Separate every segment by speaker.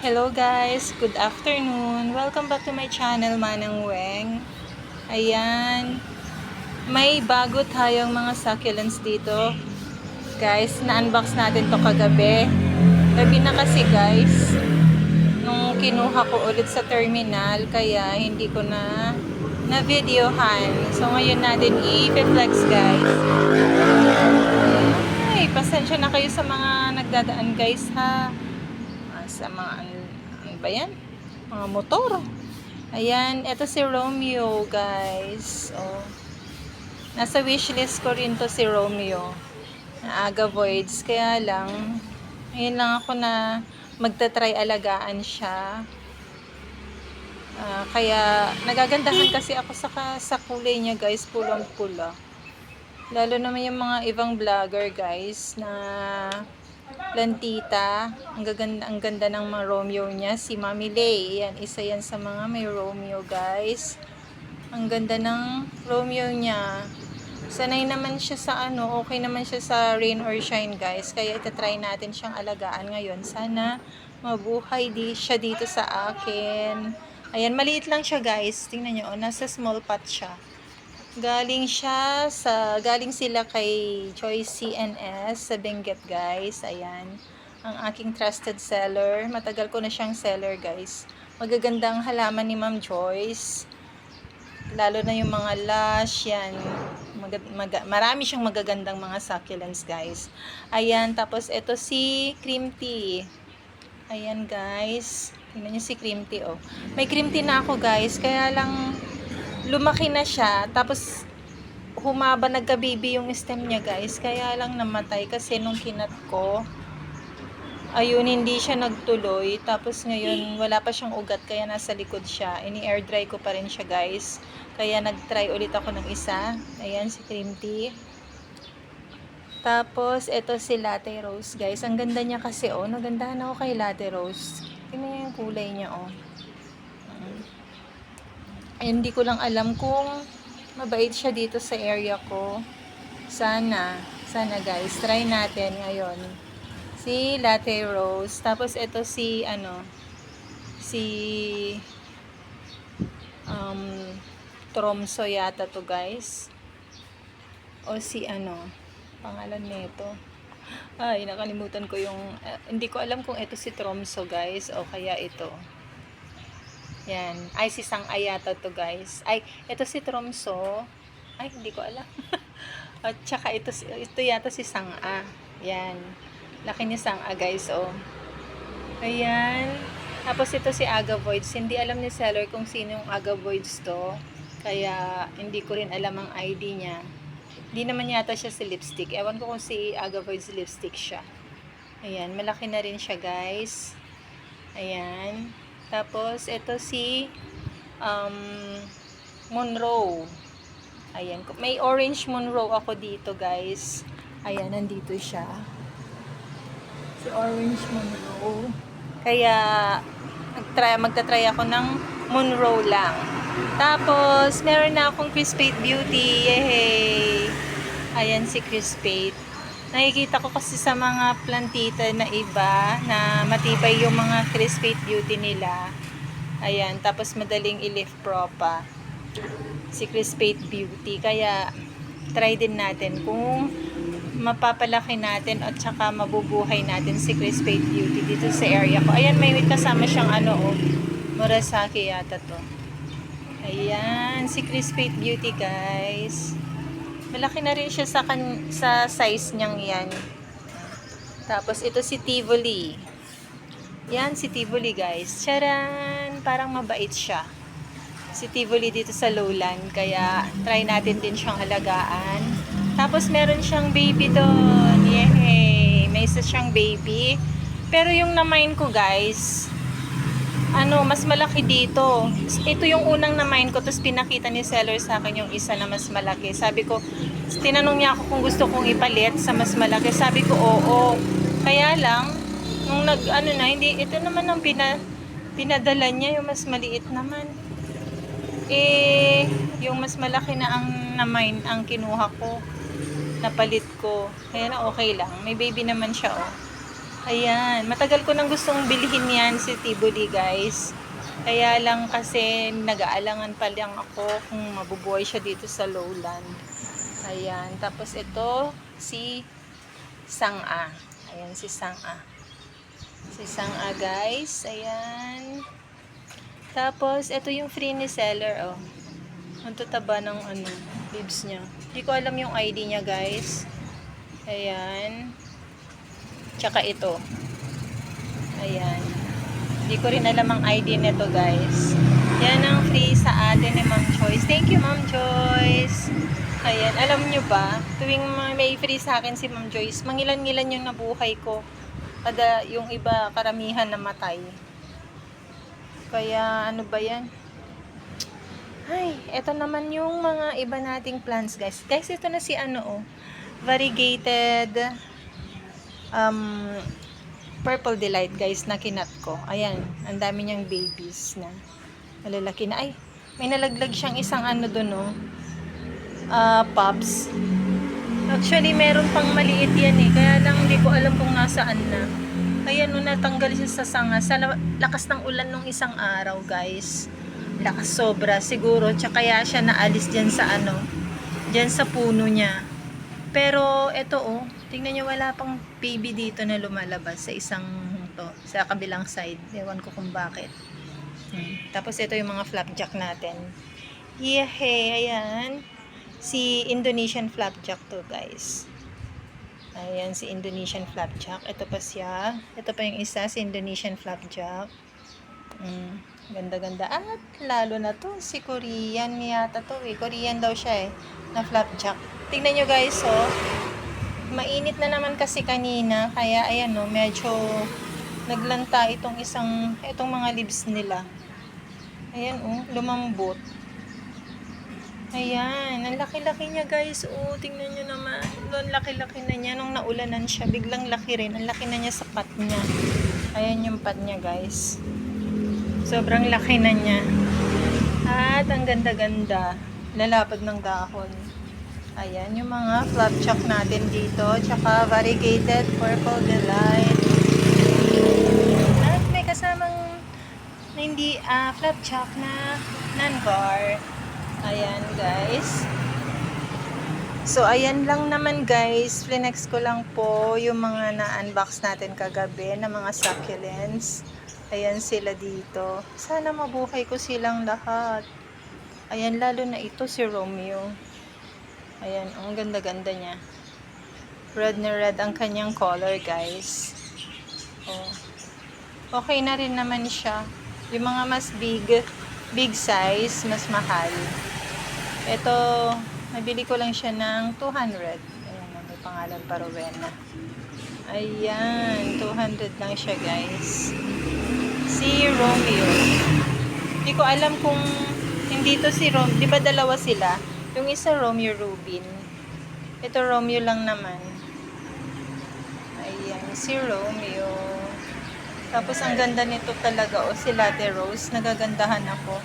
Speaker 1: Hello guys, good afternoon. Welcome back to my channel, Manang Weng. Ayan, may bago tayong mga succulents dito. Guys, na-unbox natin to kagabi. Gabi na kasi guys, nung kinuha ko ulit sa terminal, kaya hindi ko na videohan. So ngayon natin i-flex guys. Ay, pasensya na kayo sa mga nagdadaan guys ha. Sa mga ano ba yan? Mga motor. Ayan, eto si Romeo, guys. Oh. Nasa wishlist ko rin to si Romeo. Na Aga Voids. Kaya lang, ngayon lang ako na magta-try alagaan siya. Kaya, nagagandahan kasi ako sa kulay niya, guys. Pulang-pula. Lalo naman yung mga ibang vlogger, guys, na plantita. Ang ganda ng mga Romeo niya. Si Mami Lay. Yan, isa yan sa mga may Romeo, guys. Ang ganda ng Romeo niya. Sanay naman siya sa okay naman siya sa rain or shine, guys. Kaya itatry natin siyang alagaan ngayon. Sana mabuhay siya dito sa akin. Ayan, maliit lang siya, guys. Tingnan nyo, nasa small pot siya. Galing sila kay Joyce CNS sa Benguet, guys. Ayan, ang aking trusted seller. Matagal ko na siyang seller, guys. Magagandang halaman ni Ma'am Joyce. Lalo na yung mga lush, yan. Marami siyang magagandang mga succulents, guys. Ayan, tapos ito si cream tea. Ayan, guys. Tingnan niyo si cream tea, oh. May cream tea na ako, guys. Kaya lang lumaki na siya, tapos humaba, nagka-baby yung stem niya, guys. Kaya lang namatay kasi nung kinat ko, ayun, hindi siya nagtuloy. Tapos ngayon, wala pa siyang ugat, kaya nasa likod siya. Ini-air dry ko pa rin siya, guys. Kaya nag-try ulit ako ng isa. Ayan, si cream tea. Tapos, ito si Latte Rose, guys. Ang ganda niya kasi, oh. Nagandahan ako kay Latte Rose. Tingnan niyo yung kulay niya, oh. Hindi ko lang alam kung mabait siya dito sa area ko. Sana guys, try natin ngayon. Si Latte Rose. Tapos ito si Tromso yata to, guys. O si pangalan nito. Ay, nakalimutan ko yung hindi ko alam kung ito si Tromso, guys, o kaya ito. Yan. Ay, si Sang-a yata to, guys. Ay, ito si Tromso. Ay, hindi ko alam. At saka ito yata si Sang-a. Yan. Laki ni Sang-a, guys, oh. Ayan. Tapos ito si Aga Voids. Hindi alam ni seller kung sino yung Aga Voids to. Kaya, hindi ko rin alam ang ID niya. Hindi naman yata siya si lipstick. Ewan ko kung si Aga Voids lipstick siya. Ayan. Malaki na rin siya, guys. Ayan. Tapos, ito si Monroe. Ayan. May orange Monroe ako dito, guys. Ayan, nandito siya. Si orange Monroe. Kaya, magta-try ako ng Monroe lang. Tapos, meron na akong Crispate Beauty. Yehey! Ayan si Crispate. Nakikita ko kasi sa mga plantita na iba na matibay yung mga Crispate Beauty nila. Ayan, tapos madaling i-leaf propa si Crispate Beauty. Kaya try din natin kung mapapalaki natin at saka mabubuhay natin si Crispate Beauty dito sa area ko. Ayan, may kasama siyang Murasaki yata to. Ayan, si Crispate Beauty, guys. Malaki na rin siya sa size niyang yan. Tapos, ito si Tivoli. Yan, si Tivoli, guys. Charan! Parang mabait siya. Si Tivoli dito sa lowland. Kaya, try natin din siyang alagaan. Tapos, meron siyang baby doon. Yehey! May isa siyang baby. Pero yung na-mine ko, guys, mas malaki dito. Ito yung unang na-mine ko, tapos pinakita ni seller sa akin yung isa na mas malaki. Sabi ko, tinanong niya ako kung gusto kong ipalit sa mas malaki. Sabi ko, oo. Kaya lang, nung hindi, ito naman ang pinadala niya, yung mas maliit naman. Yung mas malaki na ang na-mine, ang kinuha ko, napalit ko. Kaya na okay lang. May baby naman siya, oh. Ayan, matagal ko nang gustong bilhin yan si Tivoli guys. Kaya lang kasi nag-aalangan pa lang ako kung mabubuhay siya dito sa lowland. Ayan, tapos ito si Sanga. Ayan si Sanga. Si Sanga guys, ayan. Tapos ito yung Freeney seller oh. Ang tataba ng ano, leaves niya. Hindi ko alam yung ID niya guys. Ayan. Tsaka ito. Ayan. Hindi ko rin alam ang ID nito guys. Yan ang free sa atin ni Ma'am Joyce. Thank you Ma'am Joyce. Ayan. Alam nyo ba, tuwing may free sa akin si Ma'am Joyce, mangilan-ngilan yung nabuhay ko. Kada yung iba karamihan namatay. Kaya ano ba yan? Ay, eto naman yung mga iba nating plants guys. Guys, ito na si ano oh. Variegated Purple Delight guys na kinat ko. Ayan, ang dami niyang babies na malalaki na. Ay, may nalaglag siyang isang ano doon oh. Pops. Actually, meron pang maliit yan eh. Kaya lang hindi ko alam kung nasaan na. Ayan, no, natanggal siya sa sanga. Sa lakas ng ulan nung isang araw guys. Lakas sobra siguro. Tsaka kaya siya naalis dyan sa ano. Dyan sa puno niya. Pero eto oh. Tingnan nyo, wala pang baby dito na lumalabas sa isang to. Sa kabilang side. Ewan ko kung bakit. Tapos ito yung mga flapjack natin. Yehey, ayan. Si Indonesian flapjack to guys. Ayan, si Indonesian flapjack. Ito pa siya. Ito pa yung isa, si Indonesian flapjack. Ganda-ganda. At lalo na to, si Korean yata to eh. Korean daw siya eh, na flapjack. Tingnan nyo guys, oh. Mainit na naman kasi kanina. Kaya ayan oh, medyo naglanta itong mga leaves nila. Ayan oh, lumambot. Ayan, ang laki-laki niya guys. Oh, tingnan nyo naman. Ang laki-laki na niya. Nung naulanan siya, biglang laki rin. Ang laki na niya sa pat niya. Ayan yung pat niya guys. Sobrang laki na niya. At ang ganda-ganda. Lalapad ng dahon. Ayan yung mga flapjack natin dito. Tsaka variegated Purple Delight. At may kasamang hindi flapjack na nanvar. Ayan guys. So ayan lang naman guys. Flinex ko lang po yung mga na-unbox natin kagabi na mga succulents. Ayan sila dito. Sana mabuhay ko silang lahat. Ayan, lalo na ito si Romeo. Ayan, ang ganda-ganda niya. Red na red ang kanyang color, guys. Oh. Okay na rin naman siya. Yung mga mas big size, mas mahal. Ito, nabili ko lang siya ng 200. Ayan, may pangalan pa Rowena. Ayan, 200 lang siya, guys. Si Romeo. Hindi ko alam kung hindi to si Romeo. Di ba dalawa sila? Yung isa Romeo Rubin. Ito Romeo lang naman. Ayan, si Romeo. Tapos ang ganda nito talaga. O si Latte Rose. Nagagandahan ako.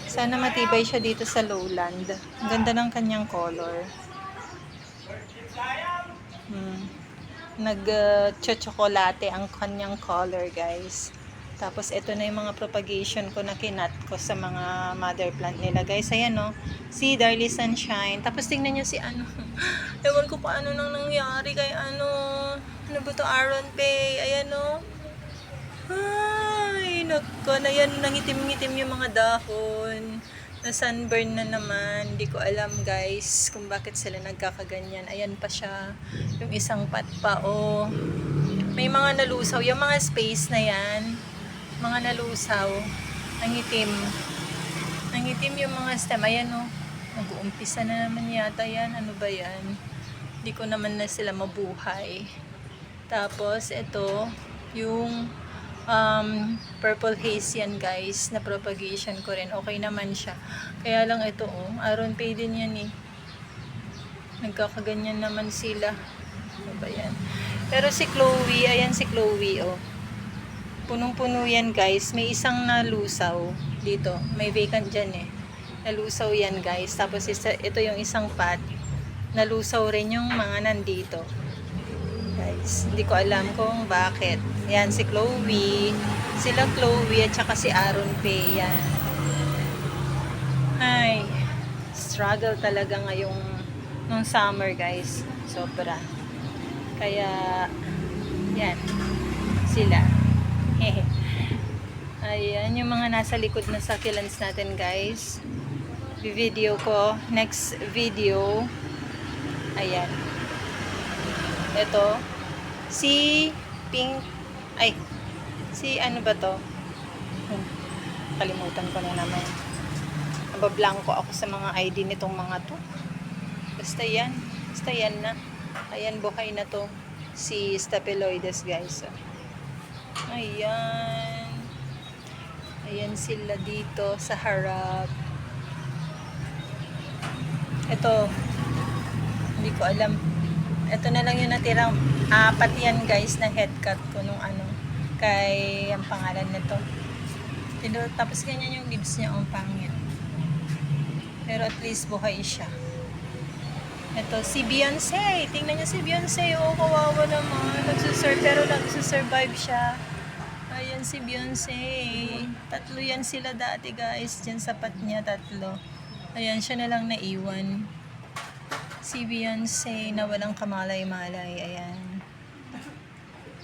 Speaker 1: Sana matibay siya dito sa lowland. Ang ganda ng kanyang color. Nag-chocolate ang kanyang color, guys. Tapos, ito na yung mga propagation ko na kinat ko sa mga mother plant nila. Guys, ayan o. Si Darly Sunshine. Tapos, tingnan nyo si ano. Ewan ko pa ano nang nangyari kay ano. Ano ba to? Aaron Pay. Ayan o. Ay, nako. Na yan, nangitim-ngitim yung mga dahon. Na sunburn na naman. Hindi ko alam, guys, kung bakit sila nagkakaganyan. Ayan pa siya. Yung isang pat pa, oh. May mga nalusaw. Yung mga space na yan. Mga nalusaw, nangitim yung mga stem. Ayan o, nag-uumpisa na naman yata yan. Ano ba yan? Hindi ko naman na sila mabuhay. Tapos ito yung purple haze yan guys, na propagation ko rin. Okay naman siya, kaya lang ito Aaron Pay din yan eh. Nagkakaganyan naman sila. Ano ba yan? Pero si Chloe, ayan si Chloe punong-puno yan guys. May isang nalusaw dito. May vacant dyan eh. Nalusaw yan guys. Tapos ito yung isang pot. Nalusaw rin yung mga nandito. Guys, hindi ko alam kung bakit. Yan, si Chloe. Sila Chloe at saka si Aaron P. Yan. Ay, struggle talaga ngayong nung summer, guys. Sobra. Kaya, yan. Sila. Ayan, yung mga nasa likod na succulents natin, guys. Video ko. Next video. Ayan. Ito. Si Pink. Ay. Si ano ba to? Kalimutan ko na naman. Nabablanko ako sa mga ID nitong mga to. Basta yan. Basta yan na. Ayan, buhay na to. Si Staphyloides, guys. Ayan. Ayan sila dito sa harap. Ito. Hindi ko alam. Ito na lang yung natirang 4 yan, guys, na head cut ko nung ano. Kay ang pangalan nito. Tapos ganyan yung leaves niya, ang pangit. Pero at least buhay siya. Ito, si Beyonce. Tingnan niyo si Beyonce. Oh, kawawa naman. Pero nagsusurvive siya. Ayan si Beyonce. 3 yan sila dati, guys. Diyan sa pat niya, 3. Ayan, siya na lang naiwan. Si Beyonce na walang kamalay-malay. Ayan.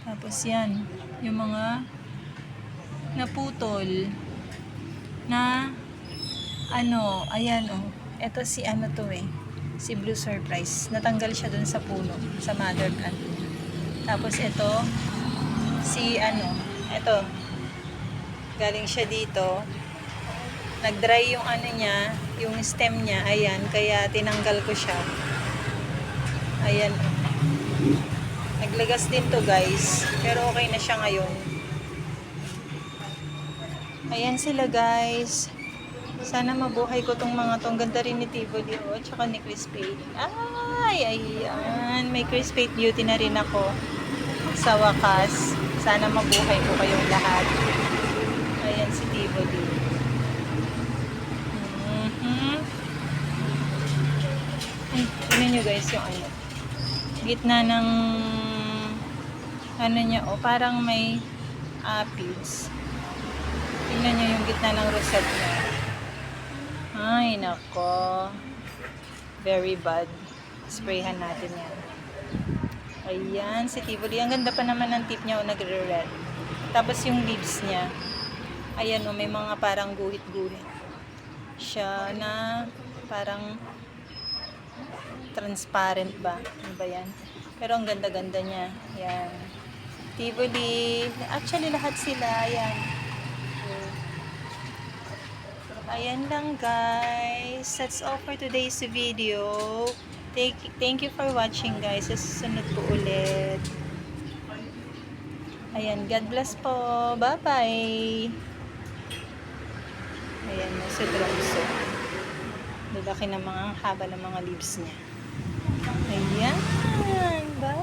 Speaker 1: Tapos yan. Yung mga naputol na ano, ayan oh. Ito si ano to eh. Si Blue Surprise. Natanggal siya dun sa puno. Sa mother plant. Tapos ito. Si ano. Ito. Galing siya dito. Nag-dry yung ano niya. Yung stem niya. Ayan. Kaya tinanggal ko siya. Ayan. Naglagas din to, guys. Pero okay na siya ngayon. Ayan sila, guys. Sana mabuhay ko tong mga tong. Ganda rin ni Tivoli, oh. Tsaka ni Chris Pate. Ay, ayan. May Chris Pate beauty na rin ako. Sa wakas. Sana mabuhay ko kayong lahat. Ayan si Tivoli. Ay, tingnan nyo, guys, yung ano. Gitna ng ano niya, oh. Parang may aphids. Tingnan nyo yung gitna ng rosette niya. Ay, nako. Very bad. Sprayhan natin yan. Ayan, si Tivoli. Ang ganda pa naman ng tip niya, o nagre-red. Tapos yung leaves niya. Ayan, o, may mga parang guhit-guhit. Siya na parang transparent ba? Ano ba yan? Pero ang ganda-ganda niya. Ayan. Tivoli. Actually, lahat sila. Ayan. Ayan lang, guys. That's all for today's video. Thank you for watching, guys. Sa susunod po ulit. Ayan. God bless po. Bye-bye. Ayan. Si Bronzo. Lalaki ng mga haba ng mga leaves niya. Ayan. Bye.